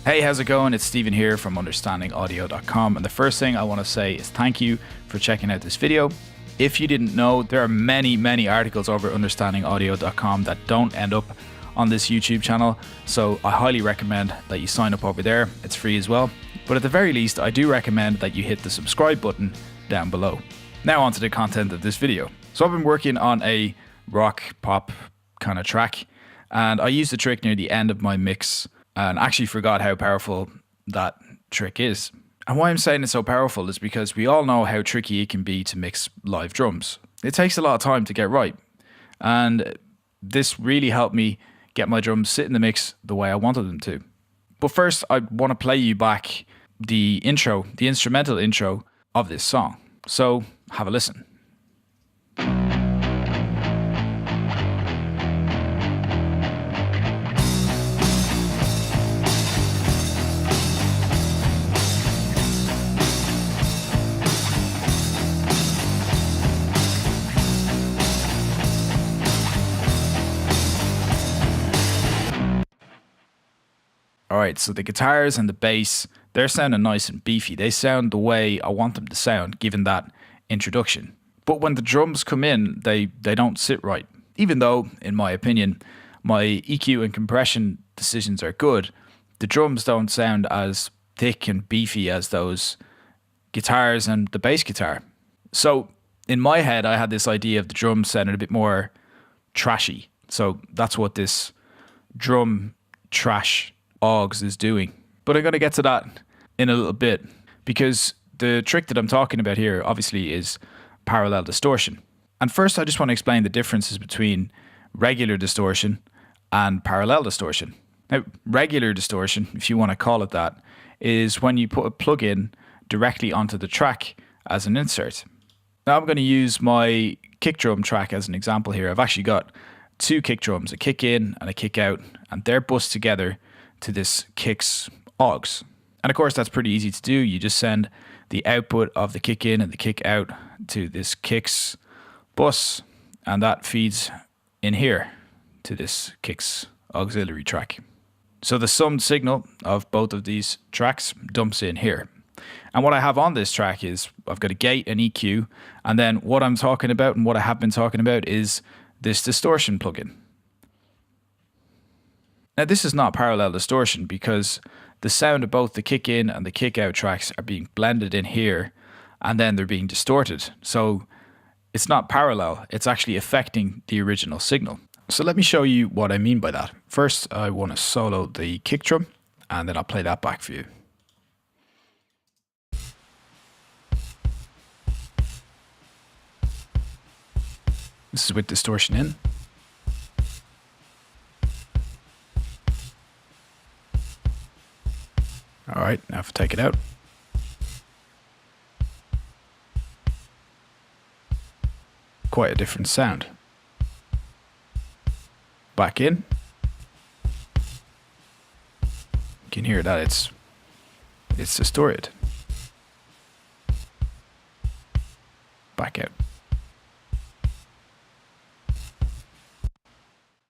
Hey, how's it going? It's Steven here from understandingaudio.com, and the first thing I want to say is thank you for checking out this video. If you didn't know, there are many articles over at understandingaudio.com that don't end up on this YouTube channel, so I highly recommend that you sign up over there. It's free as well, but at the very least I do recommend that you hit the subscribe button down below. Now on to the content of this video. So I've been working on a rock pop kind of track, and I used a trick near the end of my mix and actually forgot how powerful that trick is. And why I'm saying it's so powerful is because we all know how tricky it can be to mix live drums. It takes a lot of time to get right, and this really helped me get my drums sit in the mix the way I wanted them to. But first, I want to play you back the intro, the instrumental intro of this song. So have a listen. Alright, so the guitars and the bass, they're sounding nice and beefy. They sound the way I want them to sound, given that introduction. But when the drums come in, they don't sit right. Even though, in my opinion, my EQ and compression decisions are good, the drums don't sound as thick and beefy as those guitars and the bass guitar. So, in my head, I had this idea of the drums sounding a bit more trashy. So that's what this drum trash Augs is doing. But I'm going to get to that in a little bit, because the trick that I'm talking about here obviously is parallel distortion. And first I just want to explain the differences between regular distortion and parallel distortion. Now, regular distortion, if you want to call it that, is when you put a plug-in directly onto the track as an insert. Now I'm going to use my kick drum track as an example here. I've actually got two kick drums, a kick in and a kick out, and they're bussed together to this kick's Augs. And of course that's pretty easy to do. You just send the output of the kick in and the kick out to this kick's bus, and that feeds in here to this kick's auxiliary track. So the summed signal of both of these tracks dumps in here. And what I have on this track is I've got a gate and EQ, and then what I'm talking about and what I have been talking about is this distortion plugin. Now this is not parallel distortion because the sound of both the kick in and the kick out tracks are being blended in here, and then they're being distorted. So it's not parallel, it's actually affecting the original signal. So let me show you what I mean by that. First I want to solo the kick drum, and then I'll play that back for you. This is with distortion in. Alright, now if I take it out. Quite a different sound. Back in. You can hear that it's distorted. Back out.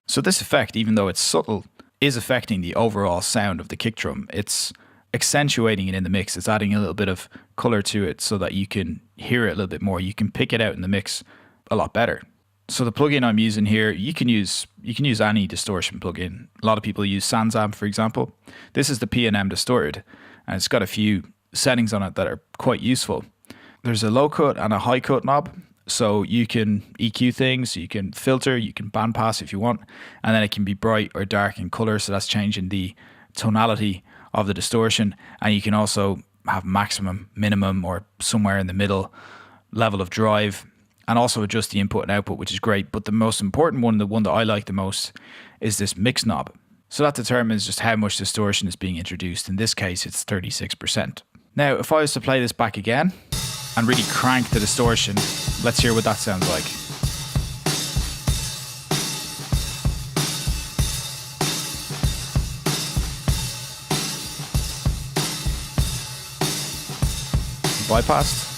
So this effect, even though it's subtle, is affecting the overall sound of the kick drum. It's accentuating it in the mix. It's adding a little bit of color to it so that you can hear it a little bit more. You can pick it out in the mix a lot better. So the plugin I'm using here, you can use any distortion plugin. A lot of people use Sansamp, for example. This is the P&M Distorted, and it's got a few settings on it that are quite useful. There's a low cut and a high cut knob, so you can EQ things, you can filter, you can bandpass if you want, and then it can be bright or dark in color, so that's changing the tonality of the distortion. And you can also have maximum, minimum, or somewhere in the middle level of drive, and also adjust the input and output, which is great. But the most important one, the one that I like the most, is this mix knob. So that determines just how much distortion is being introduced. In this case, it's 36%. Now, if I was to play this back again and really crank the distortion, let's hear what that sounds like. Bypassed.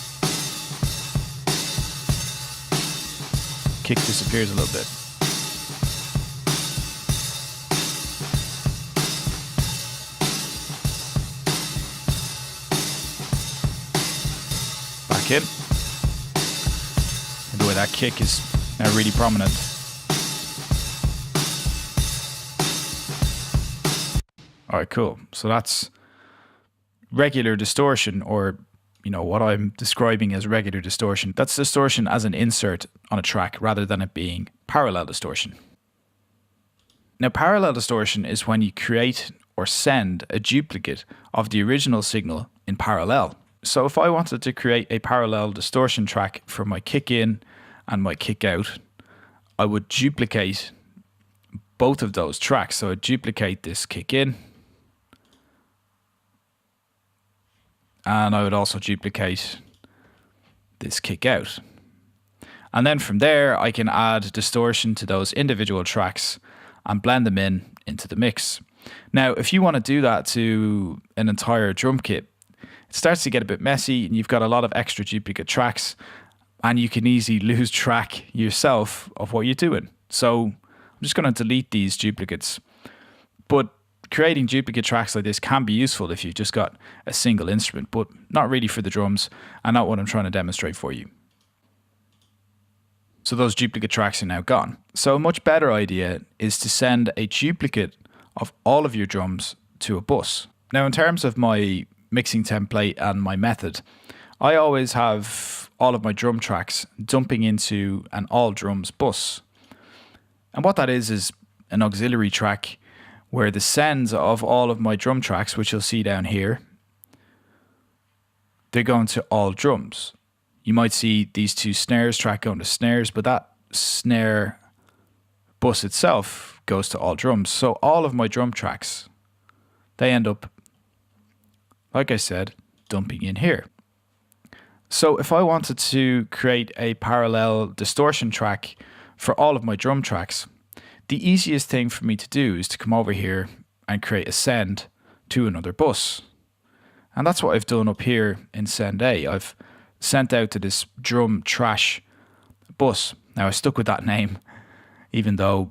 Kick disappears a little bit. back in. And the way that kick is now really prominent. Alright, cool. So that's regular distortion, or what I'm describing as regular distortion. That's distortion as an insert on a track rather than it being parallel distortion. Now, parallel distortion is when you create or send a duplicate of the original signal in parallel. So if I wanted to create a parallel distortion track for my kick in and my kick out, I would duplicate both of those tracks. So I'd duplicate this kick in, and I would also duplicate this kick out. And then from there, I can add distortion to those individual tracks and blend them into the mix. Now, if you want to do that to an entire drum kit, it starts to get a bit messy and you've got a lot of extra duplicate tracks and you can easily lose track yourself of what you're doing. So I'm just going to delete these duplicates. But creating duplicate tracks like this can be useful if you've just got a single instrument, but not really for the drums and not what I'm trying to demonstrate for you. So those duplicate tracks are now gone. So a much better idea is to send a duplicate of all of your drums to a bus. Now, in terms of my mixing template and my method, I always have all of my drum tracks dumping into an all drums bus. And what that is an auxiliary track where the sends of all of my drum tracks, which you'll see down here, they're going to all drums. You might see these two snares track going to snares, but that snare bus itself goes to all drums. So all of my drum tracks, they end up, like I said, dumping in here. So if I wanted to create a parallel distortion track for all of my drum tracks, the easiest thing for me to do is to come over here and create a send to another bus. And that's what I've done up here in send A. I've sent out to this drum trash bus. Now I stuck with that name, even though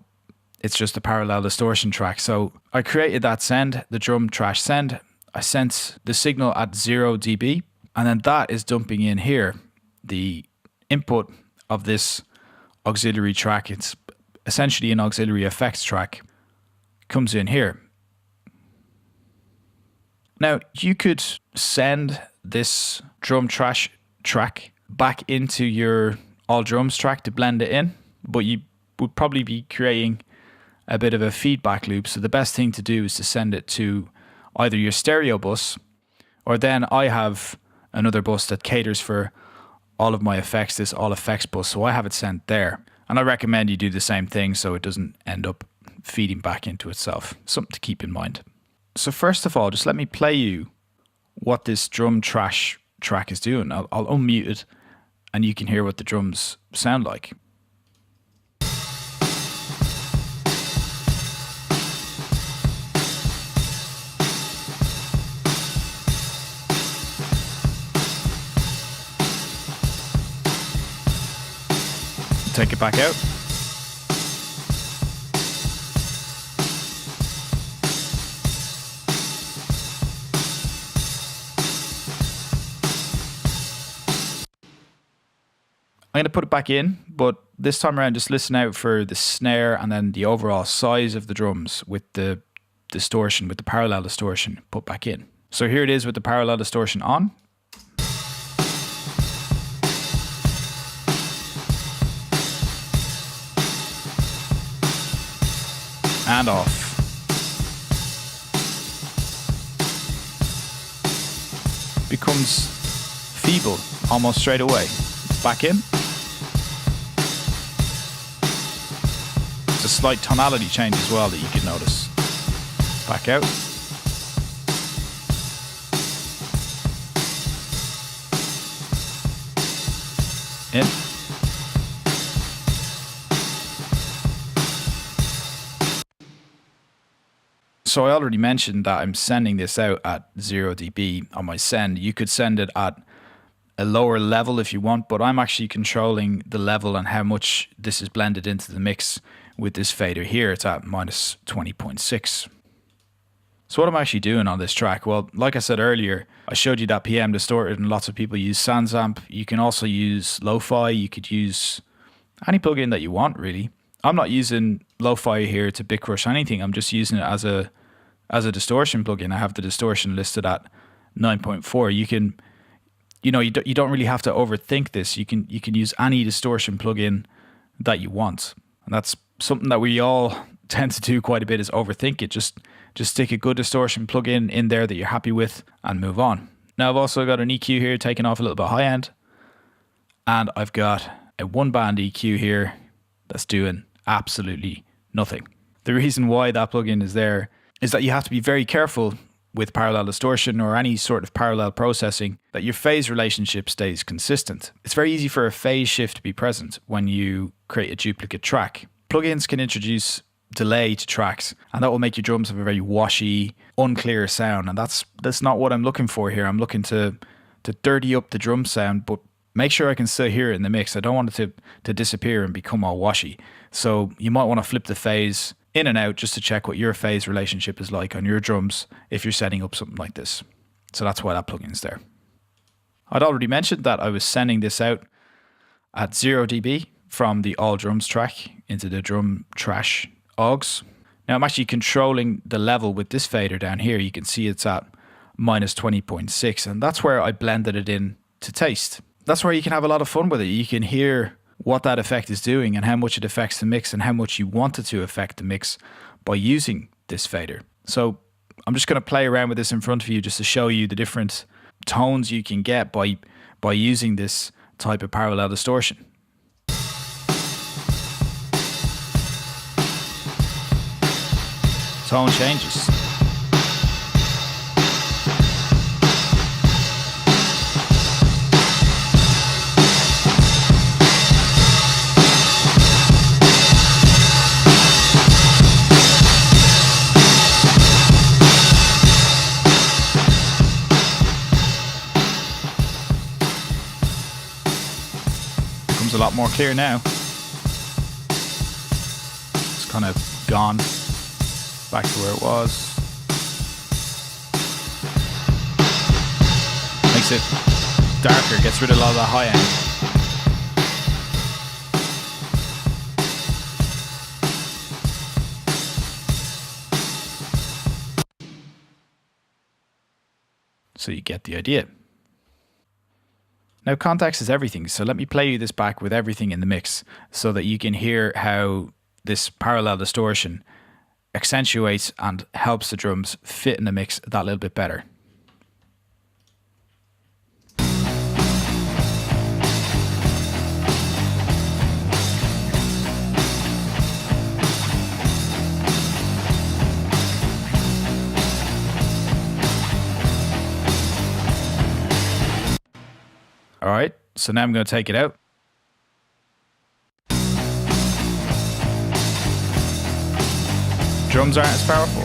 it's just a parallel distortion track. So I created that send, the drum trash send. I sent the signal at 0 dB, and then that is dumping in here. The input of this auxiliary track, it's essentially an auxiliary effects track, comes in here. Now you could send this drum trash track back into your all drums track to blend it in, but you would probably be creating a bit of a feedback loop. So the best thing to do is to send it to either your stereo bus, or then I have another bus that caters for all of my effects, this all effects bus, so I have it sent there. And I recommend you do the same thing so it doesn't end up feeding back into itself. Something to keep in mind. So first of all, just let me play you what this drum trash track is doing. I'll unmute it and you can hear what the drums sound like. Take it back out. I'm going to put it back in, but this time around just listen out for the snare and then the overall size of the drums with the distortion, with the parallel distortion put back in. So here it is with the parallel distortion on. And off. Becomes feeble almost straight away. Back in. There's a slight tonality change as well that you can notice. Back out. In. So I already mentioned that I'm sending this out at 0 dB on my send. You could send it at a lower level if you want, but I'm actually controlling the level and how much this is blended into the mix with this fader here. It's at minus 20.6. So what I'm actually doing on this track, well, like I said earlier, I showed you that PM distorted and lots of people use SansAmp. You can also use Lo-Fi. You could use any plugin that you want, really. I'm not using Lo-Fi here to bit crush anything. I'm just using it as a distortion plugin. I have the distortion listed at 9.4. You can, you don't really have to overthink this. You can use any distortion plugin that you want. And that's something that we all tend to do quite a bit, is overthink it. Just stick a good distortion plugin in there that you're happy with and move on. Now I've also got an EQ here taking off a little bit high end. And I've got a one band EQ here that's doing absolutely nothing. The reason why that plugin is there is that you have to be very careful with parallel distortion or any sort of parallel processing that your phase relationship stays consistent. It's very easy for a phase shift to be present when you create a duplicate track. Plugins can introduce delay to tracks, and that will make your drums have a very washy, unclear sound, and that's not what I'm looking for here. I'm looking to dirty up the drum sound, but make sure I can still hear it in the mix. I don't want it to disappear and become all washy. So you might want to flip the phase in and out just to check what your phase relationship is like on your drums if you're setting up something like this. So that's why that plugin's there. I'd already mentioned that I was sending this out at 0 dB from the all drums track into the drum trash augs. Now I'm actually controlling the level with this fader down here. You can see it's at minus 20.6, and that's where I blended it in to taste. That's where you can have a lot of fun with it. You can hear what that effect is doing and how much it affects the mix and how much you want it to affect the mix by using this fader. So I'm just going to play around with this in front of you just to show you the different tones you can get by using this type of parallel distortion. Tone changes. Becomes a lot more clear now. It's kind of gone back to where it was. Makes it darker, gets rid of a lot of the high end. So you get the idea. Now context is everything, so let me play you this back with everything in the mix so that you can hear how this parallel distortion accentuates and helps the drums fit in the mix that little bit better. All right, so now I'm going to take it out. Drums aren't as powerful.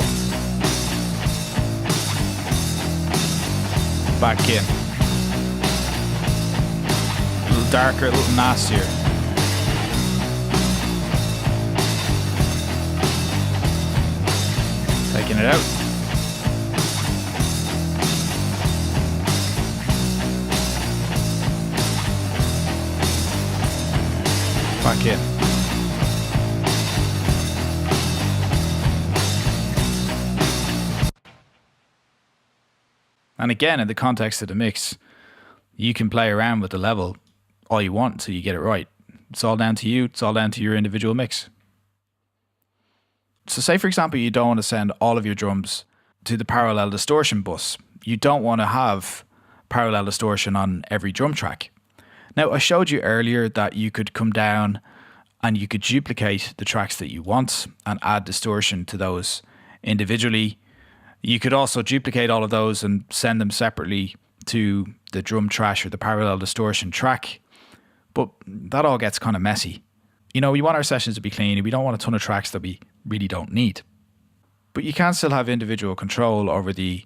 Back in. A little darker, a little nastier. Taking it out. Back in. And again, in the context of the mix, you can play around with the level all you want until you get it right. It's all down to you. It's all down to your individual mix. So say, for example, you don't want to send all of your drums to the parallel distortion bus. You don't want to have parallel distortion on every drum track. Now, I showed you earlier that you could come down and you could duplicate the tracks that you want and add distortion to those individually. You could also duplicate all of those and send them separately to the drum trash or the parallel distortion track. But that all gets kind of messy. You know, we want our sessions to be clean. We don't want a ton of tracks that we really don't need. But you can still have individual control over the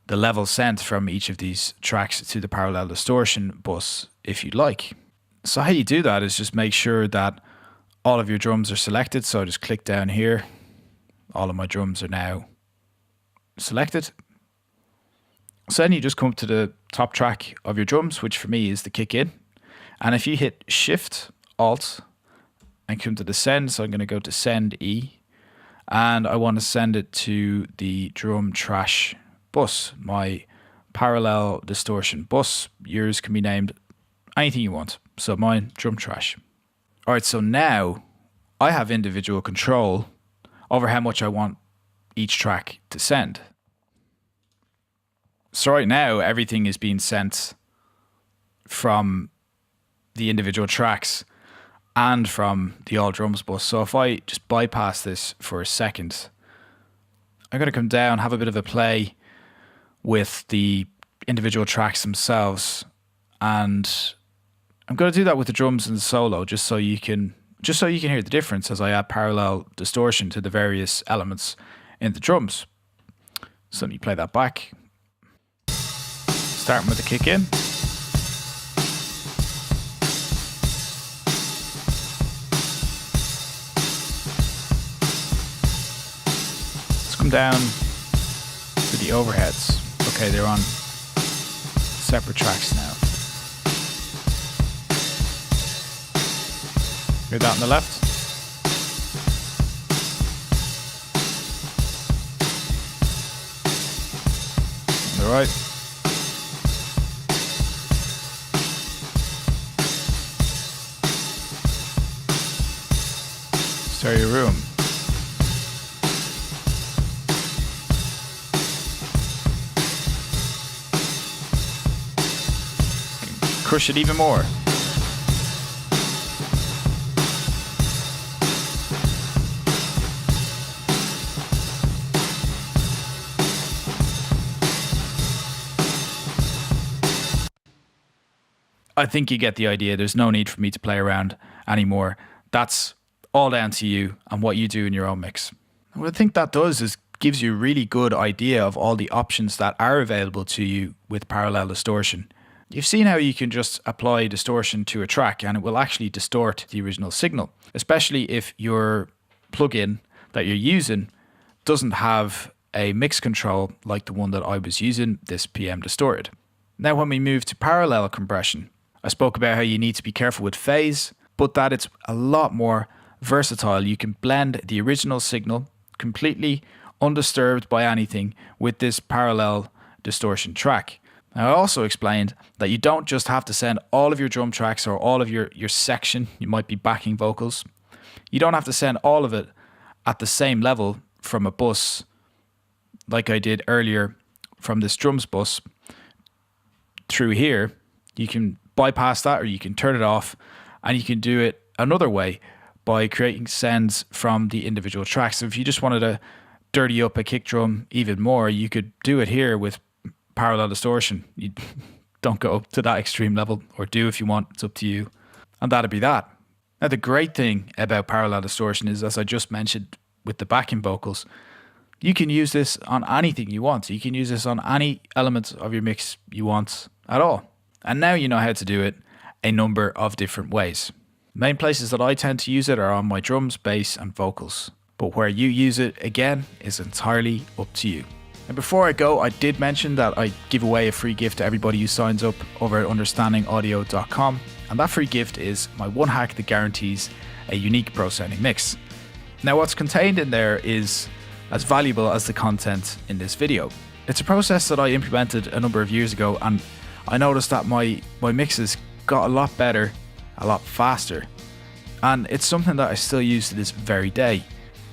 level sent from each of these tracks to the parallel distortion bus if you'd like. So how you do that is just make sure that all of your drums are selected. So just click down here. All of my drums are now select it. So then you just come up to the top track of your drums, which for me is the kick in. And if you hit Shift, Alt, and come to the send, so I'm going to go to send E, and I want to send it to the drum trash bus, my parallel distortion bus. Yours can be named anything you want. So mine, drum trash. All right, so now I have individual control over how much I want each track to send. So right now, everything is being sent from the individual tracks and from the all drums bus. So if I just bypass this for a second, I'm going to come down, have a bit of a play with the individual tracks themselves, and I'm going to do that with the drums and the solo, just so you can hear the difference as I add parallel distortion to the various elements in the drums. So let me play that back. Starting with the kick in. Let's come down to the overheads. Okay, they're on separate tracks now. Hear that on the left? On the right. Stereo room. Crush it even more. I think you get the idea. There's no need for me to play around anymore. That's all down to you and what you do in your own mix. And what I think that does is gives you a really good idea of all the options that are available to you with parallel distortion. You've seen how you can just apply distortion to a track and it will actually distort the original signal, especially if your plugin that you're using doesn't have a mix control like the one that I was using, this PM Distorted. Now when we move to parallel compression, I spoke about how you need to be careful with phase, but that it's a lot more versatile. You can blend the original signal completely undisturbed by anything with this parallel distortion track. Now I also explained that you don't just have to send all of your drum tracks or all of your section, you might be backing vocals. You don't have to send all of it at the same level from a bus like I did earlier from this drums bus through here. You can bypass that or you can turn it off, and you can do it another way by creating sends from the individual tracks. So if you just wanted to dirty up a kick drum even more, you could do it here with parallel distortion. You don't go to that extreme level, or do if you want, it's up to you. And that'd be that. Now the great thing about parallel distortion is, as I just mentioned with the backing vocals, you can use this on anything you want. You can use this on any element of your mix you want at all. And now you know how to do it a number of different ways. The main places that I tend to use it are on my drums, bass and vocals. But where you use it, again, is entirely up to you. And before I go, I did mention that I give away a free gift to everybody who signs up over at understandingaudio.com. And that free gift is my one hack that guarantees a unique pro sounding mix. Now what's contained in there is as valuable as the content in this video. It's a process that I implemented a number of years ago, and I noticed that my mixes got a lot better, a lot faster. And it's something that I still use to this very day.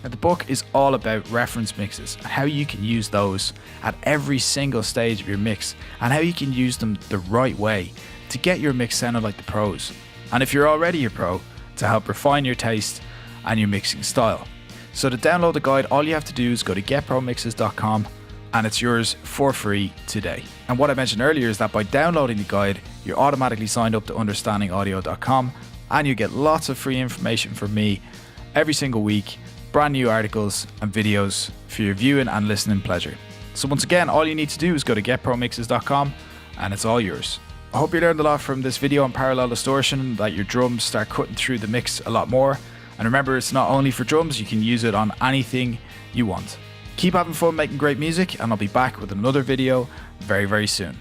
Now, the book is all about reference mixes and how you can use those at every single stage of your mix and how you can use them the right way to get your mix sounding like the pros. And if you're already a pro, to help refine your taste and your mixing style. So to download the guide, all you have to do is go to getpromixes.com and it's yours for free today. And what I mentioned earlier is that by downloading the guide, you're automatically signed up to understandingaudio.com and you get lots of free information from me every single week, brand new articles and videos for your viewing and listening pleasure. So once again, all you need to do is go to getpromixes.com and it's all yours. I hope you learned a lot from this video on parallel distortion, that your drums start cutting through the mix a lot more. And remember, it's not only for drums, you can use it on anything you want. Keep having fun making great music, and I'll be back with another video very, very soon.